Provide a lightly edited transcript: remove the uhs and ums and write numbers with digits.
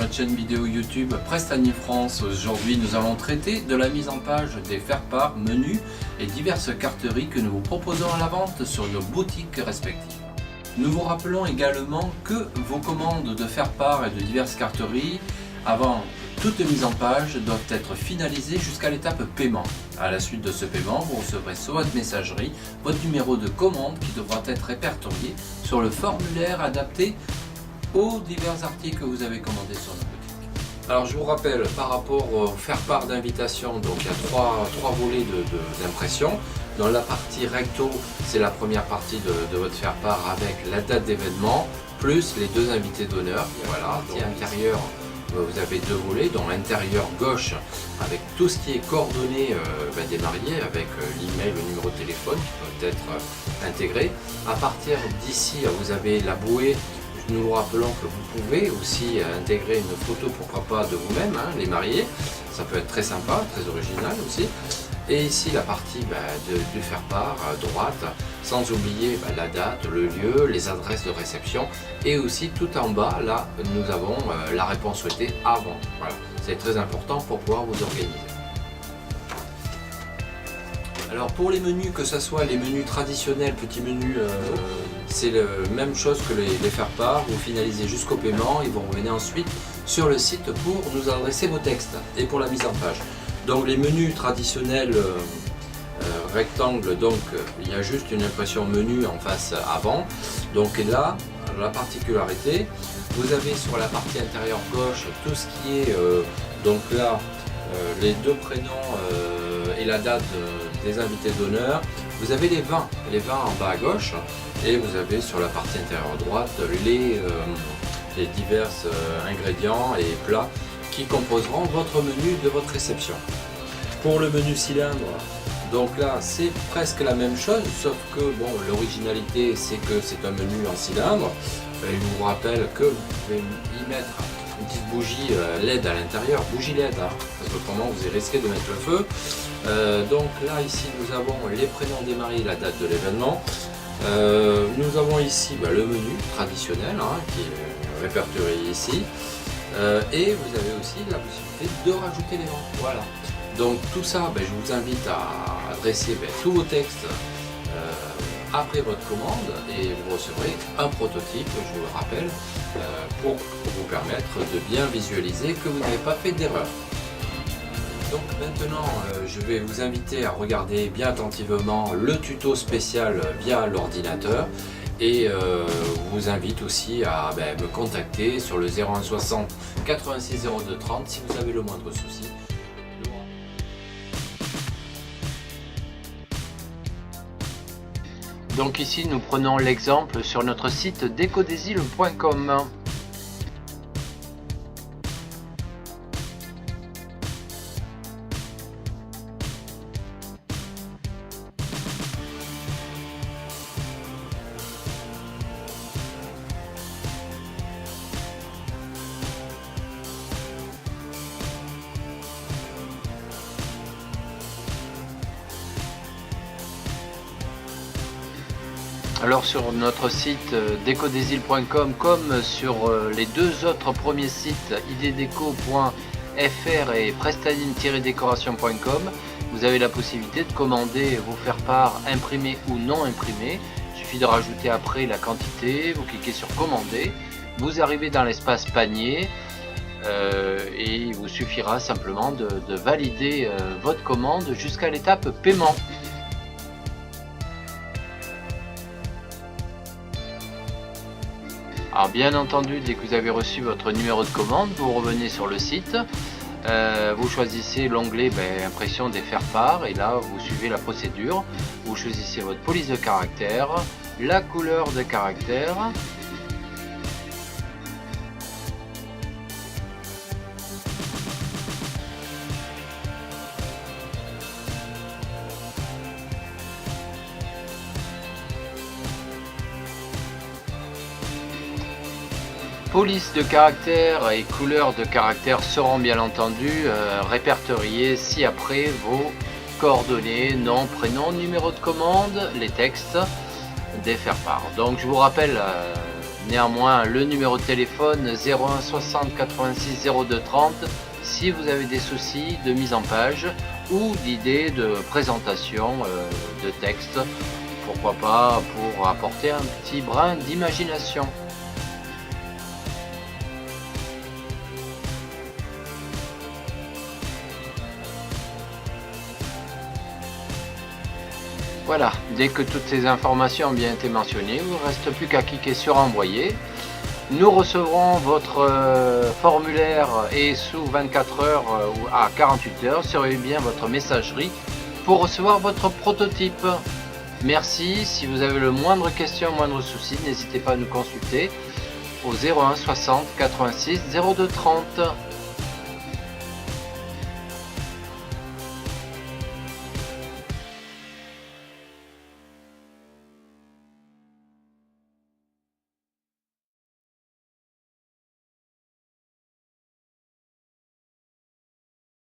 notre chaîne vidéo YouTube Prestani France. Aujourd'hui nous allons traiter de la mise en page des faire-part, menus et diverses carteries que nous vous proposons à la vente sur nos boutiques respectives. Nous vous rappelons également que vos commandes de faire-part et de diverses carteries avant toute mise en page doivent être finalisées jusqu'à l'étape paiement. À la suite de ce paiement, vous recevrez sur votre messagerie votre numéro de commande qui devra être répertorié sur le formulaire adapté aux divers articles que vous avez commandés sur notre boutique. Alors je vous rappelle par rapport au faire-part d'invitation, donc il y a trois volets d'impression. Dans la partie recto, c'est la première partie de votre faire-part avec la date d'événement, plus les deux invités d'honneur. Voilà, partie intérieure, vous avez deux volets, dont l'intérieur gauche avec tout ce qui est coordonnées des mariés, avec l'email, le numéro de téléphone qui peuvent être intégrés. À partir d'ici, vous avez la bouée. Nous vous rappelons que vous pouvez aussi intégrer une photo, pourquoi pas, de vous-même, les mariés. Ça peut être très sympa, très original aussi. Et ici la partie du faire-part à droite, sans oublier la date, le lieu, les adresses de réception. Et aussi tout en bas, là, nous avons la réponse souhaitée avant. Voilà, c'est très important pour pouvoir vous organiser. Alors pour les menus, que ce soit les menus traditionnels, petits menus, c'est la même chose que les faire-part. Vous finalisez jusqu'au paiement et vous revenez ensuite sur le site pour nous adresser vos textes et pour la mise en page. Donc les menus traditionnels rectangles, donc il y a juste une impression menu en face avant. Donc là, la particularité, vous avez sur la partie intérieure gauche tout ce qui est donc là les deux prénoms et la date des invités d'honneur. Vous avez les vins en bas à gauche et vous avez sur la partie intérieure droite les divers ingrédients et plats qui composeront votre menu de votre réception. Pour le menu cylindre, donc là c'est presque la même chose, sauf que bon, l'originalité c'est que c'est un menu en cylindre. Je vous rappelle que vous pouvez y mettre une petite bougie LED à l'intérieur, bougie LED, parce qu'autrement vous risquez de mettre le feu. Donc là ici nous avons les prénoms des mariés, la date de l'événement. Nous avons ici le menu traditionnel qui est répertorié ici. Et vous avez aussi la possibilité de rajouter les noms. Voilà. Donc tout ça, je vous invite à adresser tous vos textes après votre commande et vous recevrez un prototype, je vous le rappelle, pour vous permettre de bien visualiser que vous n'avez pas fait d'erreur. Donc maintenant, je vais vous inviter à regarder bien attentivement le tuto spécial via l'ordinateur. Et vous invite aussi à me contacter sur le 01 60 86 02 30 si vous avez le moindre souci. Donc ici nous prenons l'exemple sur notre site decodesiles.com. Alors sur notre site decodesiles.com comme sur les deux autres premiers sites iddeco.fr et prestaline-décoration.com, vous avez la possibilité de commander vos faire-part imprimés ou non imprimés. Il suffit de rajouter après la quantité, vous cliquez sur commander, vous arrivez dans l'espace panier et il vous suffira simplement de valider votre commande jusqu'à l'étape paiement. Alors bien entendu, dès que vous avez reçu votre numéro de commande, vous revenez sur le site, vous choisissez l'onglet impression des faire-part et là vous suivez la procédure, vous choisissez votre police de caractère, la couleur de caractère, police de caractère et couleur de caractère seront bien entendu répertoriées ci-après vos coordonnées, nom, prénom, numéro de commande, les textes des faire-part. Donc je vous rappelle Néanmoins, le numéro de téléphone 01 60 86 02 30 si vous avez des soucis de mise en page ou d'idées de présentation de texte, pourquoi pas pour apporter un petit brin d'imagination. Voilà, dès que toutes ces informations ont bien été mentionnées, il ne vous reste plus qu'à cliquer sur envoyer. Nous recevrons votre formulaire et sous 24 heures ou à 48 heures, serez bien votre messagerie pour recevoir votre prototype. Merci, si vous avez le moindre question, moindre souci, n'hésitez pas à nous consulter au 01 60 86 02 30.